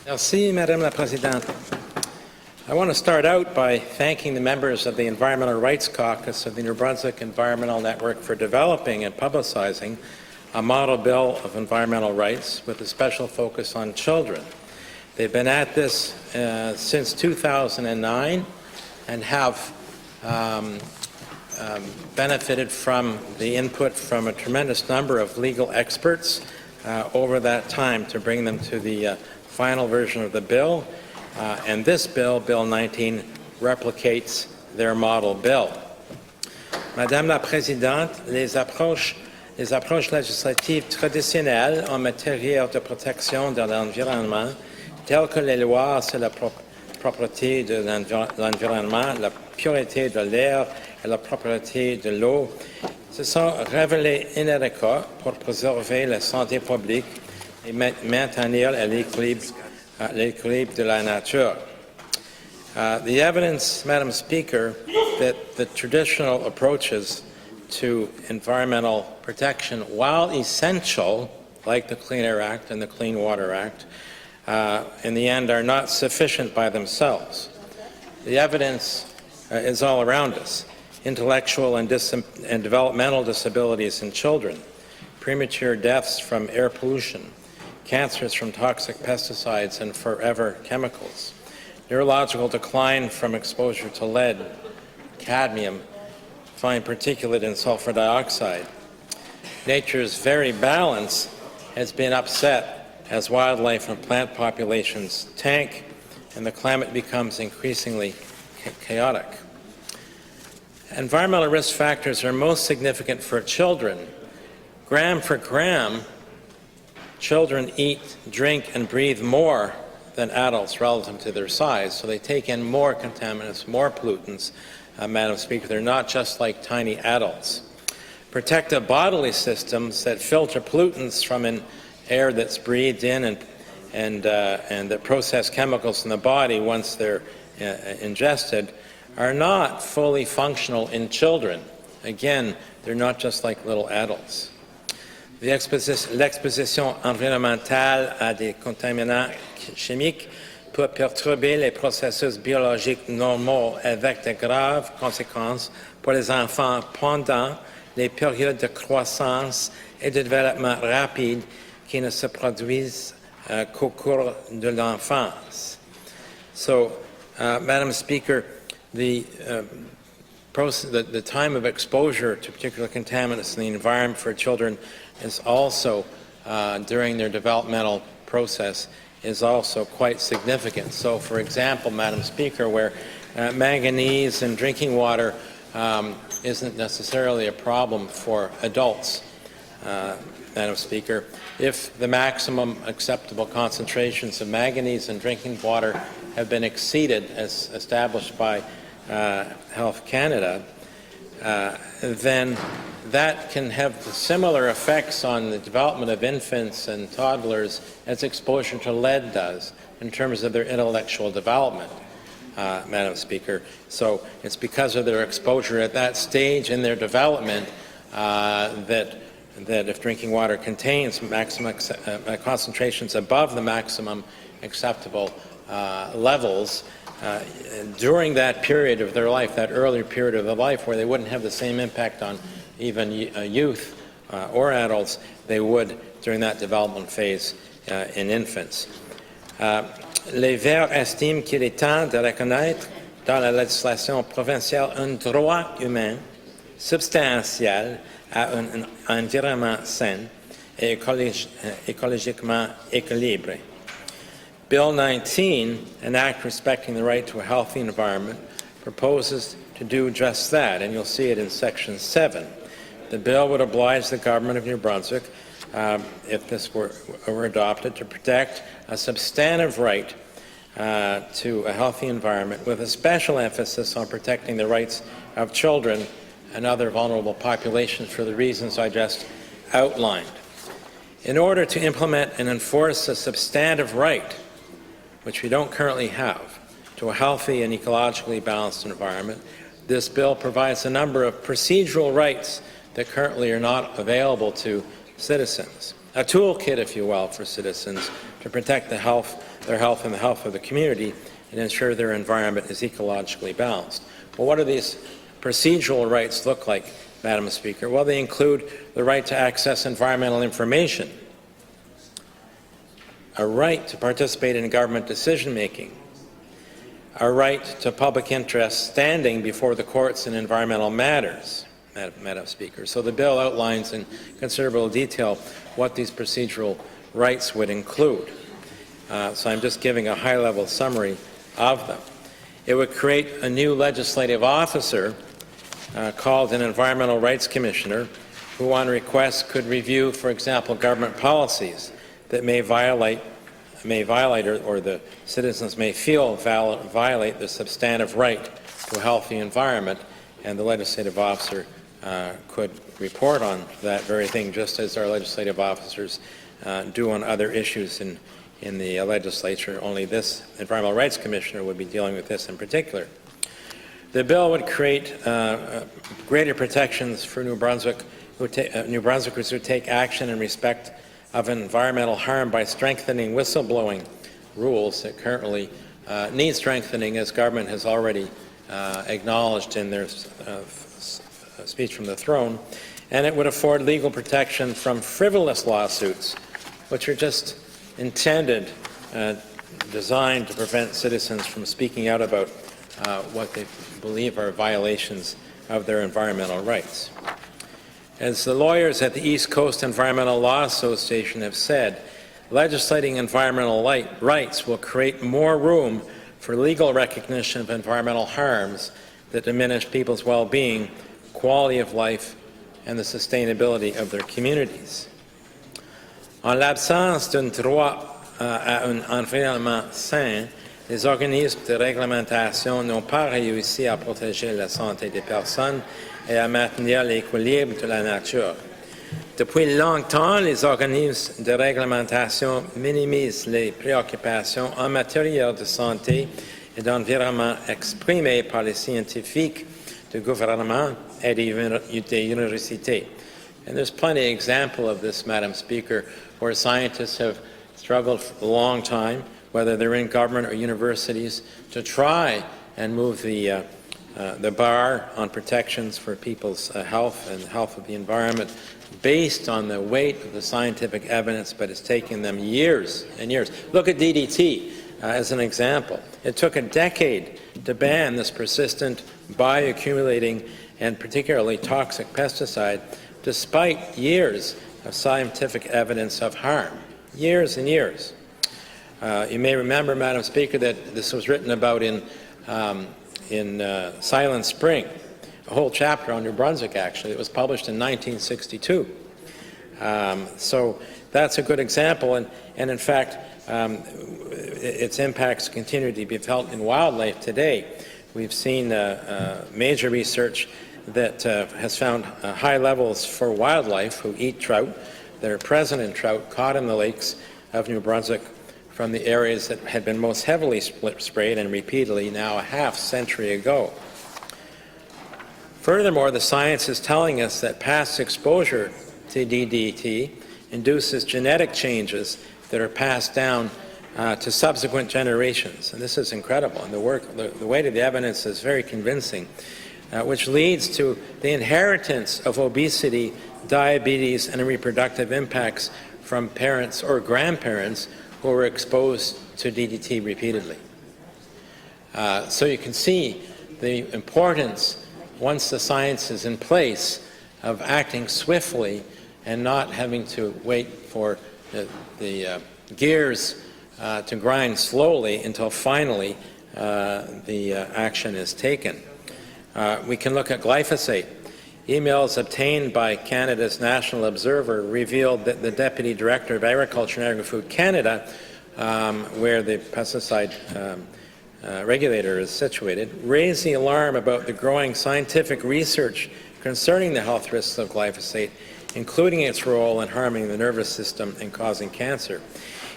Merci, Madame la Présidente. I want to start out by thanking the members of the Environmental Rights Caucus of the New Brunswick Environmental Network for developing and publicizing a model bill of environmental rights with a special focus on children. They've been at this since 2009 and have benefited from the input from a tremendous number of legal experts over that time to bring them to the final version of the bill, and this bill, Bill 19, replicates their model bill. Madame la Présidente, les approches législatives traditionnelles en matière de protection de l'environnement, telles que les lois sur la propreté de l'environnement, la pureté de l'air et la propreté de l'eau, se sont révélées inadéquates pour préserver la santé publique et maintenir l'équilibre de la nature. The evidence, Madam Speaker, that the traditional approaches to environmental protection, while essential, like the Clean Air Act and the Clean Water Act, in the end are not sufficient by themselves. The evidence is all around us. Intellectual and developmental disabilities in children, premature deaths from air pollution, cancers from toxic pesticides and forever chemicals, neurological decline from exposure to lead, cadmium, fine particulate and sulfur dioxide. Nature's very balance has been upset as wildlife and plant populations tank and the climate becomes increasingly chaotic. Environmental risk factors are most significant for children. Gram for gram, children eat, drink, and breathe more than adults relative to their size, so they take in more contaminants, more pollutants. Madam Speaker, they're not just like tiny adults. Protective bodily systems that filter pollutants from an air that's breathed in and that process chemicals in the body once they're ingested are not fully functional in children. Again, they're not just like little adults. L'exposition environnementale à des contaminants chimiques peut perturber les processus biologiques normaux avec de graves conséquences pour les enfants pendant les périodes de croissance et de développement rapide qui ne se produisent qu'au cours de l'enfance. So, Madam Speaker, the time of exposure to particular contaminants in the environment for children is also, during their developmental process, is also quite significant. So, for example, Madam Speaker, where manganese in drinking water isn't necessarily a problem for adults, Madam Speaker, if the maximum acceptable concentrations of manganese in drinking water have been exceeded as established by Health Canada, then that can have similar effects on the development of infants and toddlers as exposure to lead does in terms of their intellectual development, Madam Speaker. So it's because of their exposure at that stage in their development that if drinking water contains maximum concentrations above the maximum acceptable levels, during that period of their life, that earlier period of their life where they wouldn't have the same impact on even youth or adults, they would during that development phase in infants. Les Verts estiment qu'il est temps de reconnaître dans la législation provinciale un droit humain substantiel à un environnement sain et écologiquement équilibré. Bill 19, an act respecting the right to a healthy environment, proposes to do just that, and you'll see it in Section 7. The bill would oblige the government of New Brunswick, if this were adopted, to protect a substantive right to a healthy environment with a special emphasis on protecting the rights of children and other vulnerable populations for the reasons I just outlined. In order to implement and enforce a substantive right, which we don't currently have, to a healthy and ecologically balanced environment, this bill provides a number of procedural rights that currently are not available to citizens. A toolkit, if you will, for citizens to protect the health their health and the health of the community, and ensure their environment is ecologically balanced. Well, what do these procedural rights look like, Madam Speaker? Well, they include the right to access environmental information, a right to participate in government decision-making, a right to public interest standing before the courts in environmental matters, Madam Speaker. So the bill outlines in considerable detail what these procedural rights would include. So I'm just giving a high-level summary of them. It would create a new legislative officer called an Environmental Rights Commissioner, who on request could review, for example, government policies that may violate or the citizens may feel violate the substantive right to a healthy environment, and the legislative officer could report on that very thing, just as our legislative officers do on other issues in the legislature, only this Environmental Rights Commissioner would be dealing with this in particular. The bill would create greater protections for New Brunswickers who take action in respect of environmental harm by strengthening whistleblowing rules that currently need strengthening, as government has already acknowledged in their speech from the throne, and it would afford legal protection from frivolous lawsuits, which are just intended, designed to prevent citizens from speaking out about what they believe are violations of their environmental rights. As the lawyers at the East Coast Environmental Law Association have said, legislating environmental rights will create more room for legal recognition of environmental harms that diminish people's well-being, quality of life, and the sustainability of their communities. En l'absence d'un droit à un environnement sain, les organismes de réglementation n'ont pas réussi à protéger la santé des personnes et à maintenir l'équilibre de la nature. Depuis longtemps, les organismes de réglementation minimisent les préoccupations en matière de santé et d'environnement exprimées par les scientifiques du gouvernement et des universités. And there's plenty of examples of this, Madam Speaker, where scientists have struggled for a long time, whether they're in government or universities, to try and move the bar on protections for people's health and the health of the environment based on the weight of the scientific evidence, but it's taken them years and years. Look at DDT as an example. It took a decade to ban this persistent, bioaccumulating, and particularly toxic pesticide, despite years of scientific evidence of harm. Years and years. You may remember, Madam Speaker, that this was written about in Silent Spring, a whole chapter on New Brunswick, actually. It was published in 1962. So that's a good example, and in fact, its impacts continue to be felt in wildlife today. We've seen major research that has found high levels for wildlife who eat trout that are present in trout caught in the lakes of New Brunswick from the areas that had been most heavily sprayed and repeatedly now a half-century ago. Furthermore, the science is telling us that past exposure to DDT induces genetic changes that are passed down to subsequent generations. And this is incredible. And the weight of the evidence is very convincing, which leads to the inheritance of obesity, diabetes, and reproductive impacts from parents or grandparents who were exposed to DDT repeatedly. So you can see the importance, once the science is in place, of acting swiftly and not having to wait for the gears to grind slowly until finally the action is taken. We can look at glyphosate. Emails obtained by Canada's National Observer revealed that the Deputy Director of Agriculture and Agri-Food Canada, where the pesticide regulator is situated, raised the alarm about the growing scientific research concerning the health risks of glyphosate, including its role in harming the nervous system and causing cancer.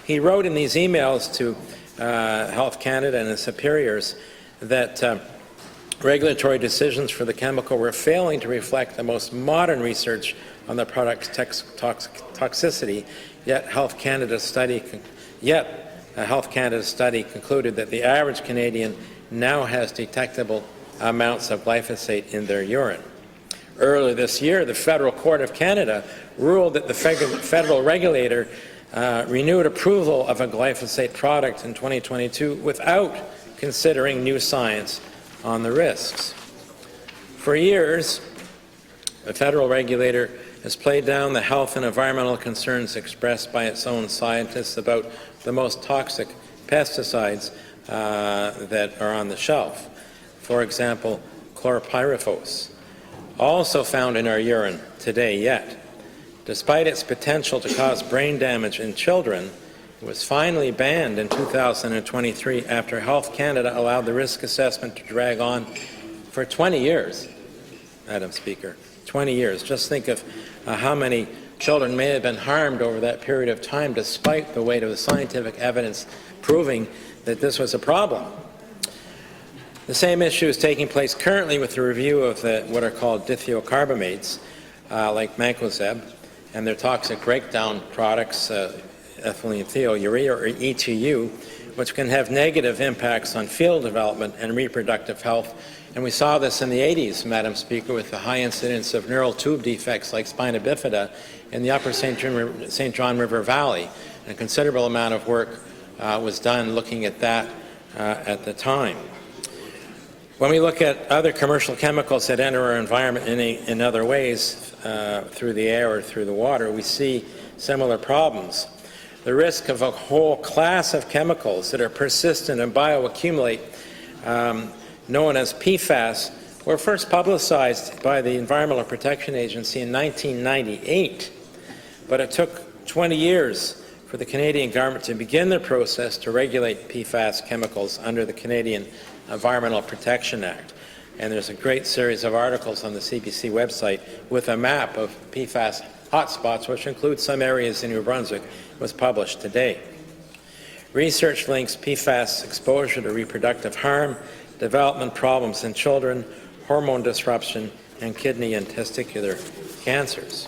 He wrote in these emails to Health Canada and its superiors that regulatory decisions for the chemical were failing to reflect the most modern research on the product's toxicity, yet Health Canada's study a Health Canada study concluded that the average Canadian now has detectable amounts of glyphosate in their urine. Earlier this year, the Federal Court of Canada ruled that the federal regulator renewed approval of a glyphosate product in 2022 without considering new science on the risks. For years, the federal regulator has played down the health and environmental concerns expressed by its own scientists about the most toxic pesticides that are on the shelf. For example, chlorpyrifos, also found in our urine today yet. Despite its potential to cause brain damage in children, it was finally banned in 2023 after Health Canada allowed the risk assessment to drag on for 20 years, Madam Speaker. 20 years. Just think of how many children may have been harmed over that period of time, despite the weight of the scientific evidence proving that this was a problem. The same issue is taking place currently with the review of what are called dithiocarbamates, like mancozeb, and their toxic breakdown products, ethylene thiourea, or ETU, which can have negative impacts on field development and reproductive health. And we saw this in the 80s, Madam Speaker, with the high incidence of neural tube defects like spina bifida in the upper St. John River Valley. And a considerable amount of work was done looking at that at the time. When we look at other commercial chemicals that enter our environment in other ways, through the air or through the water, we see similar problems. The risk of a whole class of chemicals that are persistent and bioaccumulate, known as PFAS, were first publicized by the Environmental Protection Agency in 1998, but it took 20 years for the Canadian government to begin the process to regulate PFAS chemicals under the Canadian Environmental Protection Act. And there's a great series of articles on the CBC website with a map of PFAS hotspots, which includes some areas in New Brunswick, was published today. Research links PFAS exposure to reproductive harm, development problems in children, hormone disruption, and kidney and testicular cancers.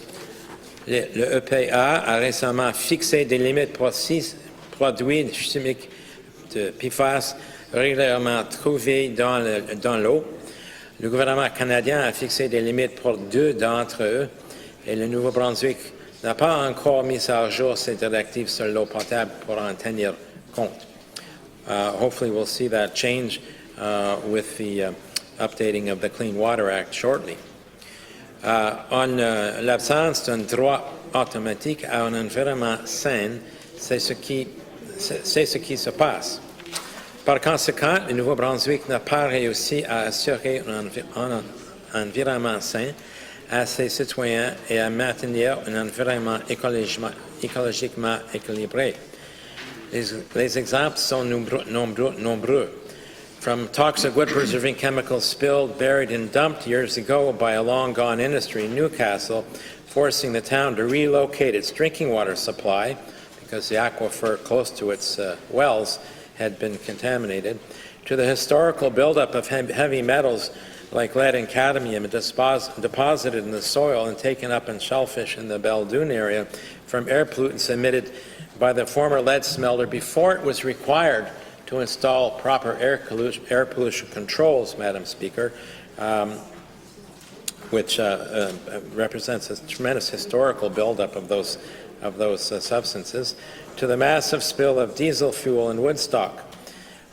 Le EPA a récemment fixé des limites pour 6 produits chimiques de PFAS régulièrement trouvés dans l'eau. Le gouvernement canadien a fixé des limites pour 2 d'entre eux et le Nouveau-Brunswick n'a pas encore mis à jour ses directives sur l'eau potable pour en tenir compte. Hopefully we'll see that change with the updating of the Clean Water Act shortly. En l'absence d'un droit automatique à un environnement sain, c'est ce qui se passe. Par conséquent, le Nouveau-Brunswick n'a pas réussi à assurer un environnement sain à ses citoyens et à maintenir un environnement écologiquement équilibré. Les exemples sont nombreux. From toxic wood-preserving chemicals spilled, buried, and dumped years ago by a long-gone industry in Newcastle, forcing the town to relocate its drinking water supply because the aquifer close to its wells had been contaminated, to the historical buildup of heavy metals like lead and cadmium deposited in the soil and taken up in shellfish in the Belledune area from air pollutants emitted by the former lead smelter before it was required to install proper air pollution controls, Madam Speaker, which represents a tremendous historical buildup of those substances, to the massive spill of diesel fuel in Woodstock,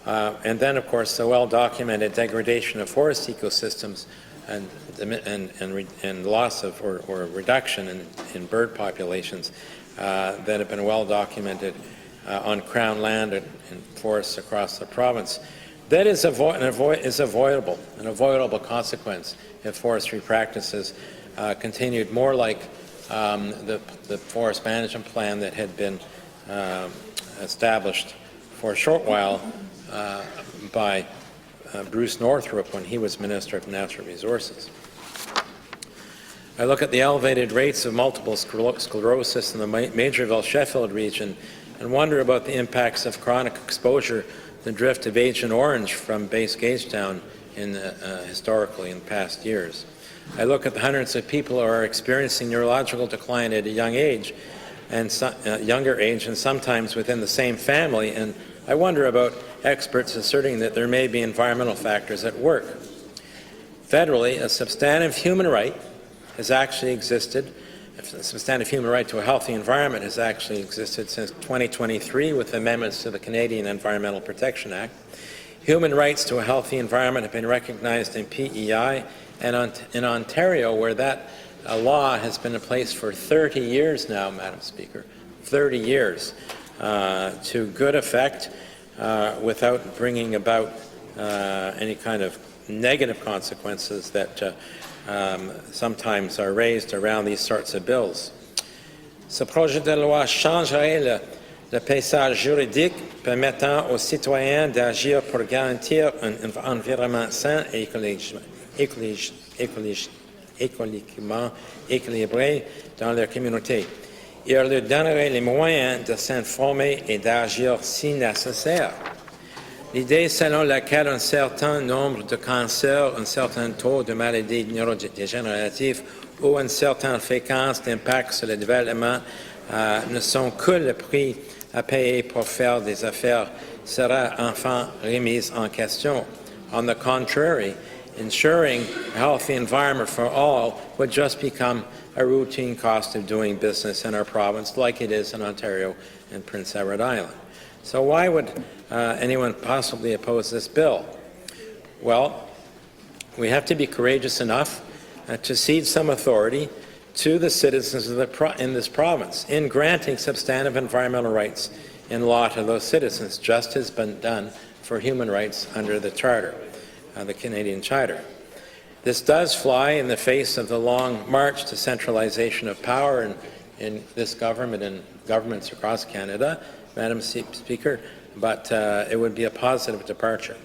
and then, of course, the well-documented degradation of forest ecosystems and loss of or reduction in bird populations that have been well documented on Crown land and forests across the province. That is avoidable, an avoidable consequence if forestry practices continued more like the forest management plan that had been established for a short while by Bruce Northrup when he was Minister of Natural Resources. I look at the elevated rates of multiple sclerosis in the Majorville-Sheffield region and wonder about the impacts of chronic exposure to the drift of Agent Orange from base Gagetown historically in past years. I look at the hundreds of people who are experiencing neurological decline at a young age and younger age, and sometimes within the same family. And I wonder about experts asserting that there may be environmental factors at work. Federally, a substantive human right has actually existed. A substantive human right to a healthy environment has actually existed since 2023 with amendments to the Canadian Environmental Protection Act. Human rights to a healthy environment have been recognized in PEI, and in Ontario, where that law has been in place for 30 years now, Madam Speaker, 30 years, to good effect without bringing about any kind of negative consequences that sometimes are raised around these sorts of bills. Ce projet de loi changerait le paysage juridique permettant aux citoyens d'agir pour garantir un environnement sain et écologiquement équilibré dans leur communauté. Il leur donnerait les moyens de s'informer et d'agir si nécessaire. L'idée selon laquelle un certain nombre de cancers, un certain taux de maladies neurodégénératives ou une certaine fréquence d'impact sur le développement ne sont que le prix à payer pour faire des affaires sera enfin remise en question. On the contrary, ensuring a healthy environment for all would just become a routine cost of doing business in our province, like it is in Ontario and Prince Edward Island. So why would anyone possibly oppose this bill? Well, we have to be courageous enough to cede some authority to the citizens of in this province in granting substantive environmental rights in law to those citizens, just as been done for human rights under the Charter, the Canadian Charter. This does fly in the face of the long march to centralization of power in this government and governments across Canada, Madam Speaker, but it would be a positive departure.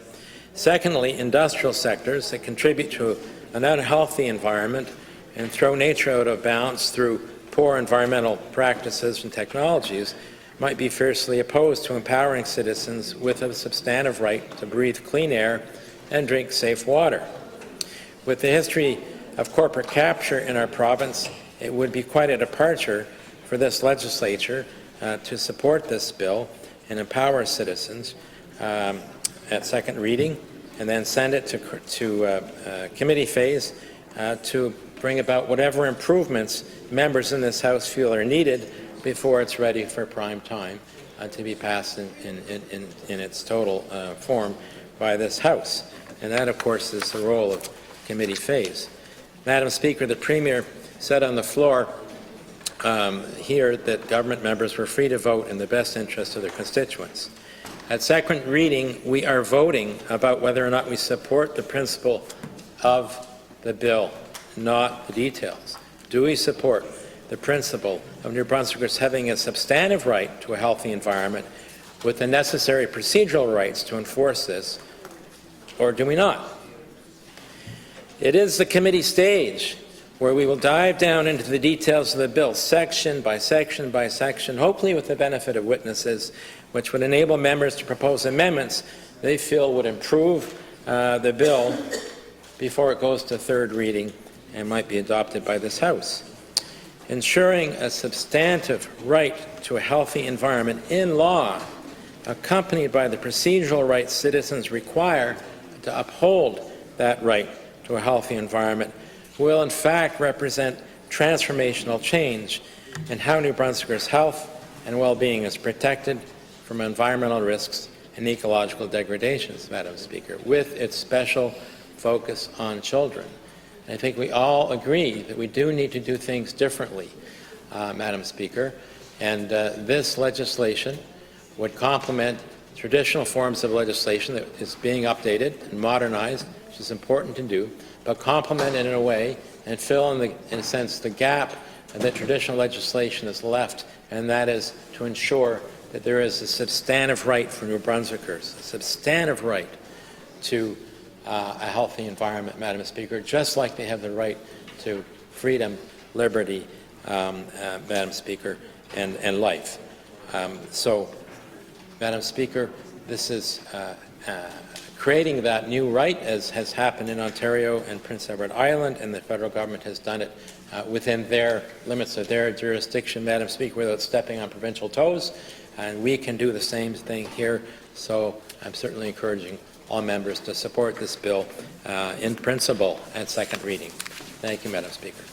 Secondly, industrial sectors that contribute to an unhealthy environment and throw nature out of balance through poor environmental practices and technologies might be fiercely opposed to empowering citizens with a substantive right to breathe clean air and drink safe water. With the history of corporate capture in our province, it would be quite a departure for this legislature to support this bill and empower citizens at second reading, and then send it to committee phase to bring about whatever improvements members in this House feel are needed before it's ready for prime time to be passed in its total form by this House. And that, of course, is the role of committee phase. Madam Speaker, the Premier said on the floor here that government members were free to vote in the best interest of their constituents. At second reading, we are voting about whether or not we support the principle of the bill, not the details. Do we support the principle of New Brunswickers having a substantive right to a healthy environment with the necessary procedural rights to enforce this, or do we not? It is the committee stage where we will dive down into the details of the bill, section by section by section, hopefully with the benefit of witnesses, which would enable members to propose amendments they feel would improve the bill before it goes to third reading and might be adopted by this House. Ensuring a substantive right to a healthy environment in law, accompanied by the procedural rights citizens require to uphold that right to a healthy environment, will in fact represent transformational change in how New Brunswickers' health and well-being is protected from environmental risks and ecological degradations, Madam Speaker, with its special focus on children. I think we all agree that we do need to do things differently, Madam Speaker, and this legislation would complement traditional forms of legislation that is being updated and modernized, which is important to do, but complement it in a way and fill in a sense, the gap that traditional legislation has left, and that is to ensure that there is a substantive right for New Brunswickers, a substantive right to a healthy environment, Madam Speaker, just like they have the right to freedom, liberty, Madam Speaker, and life. So, Madam Speaker, this is creating that new right, as has happened in Ontario and Prince Edward Island, and the federal government has done it within their limits of their jurisdiction, Madam Speaker, without stepping on provincial toes. And we can do the same thing here. So I'm certainly encouraging all members to support this bill in principle at second reading. Thank you, Madam Speaker.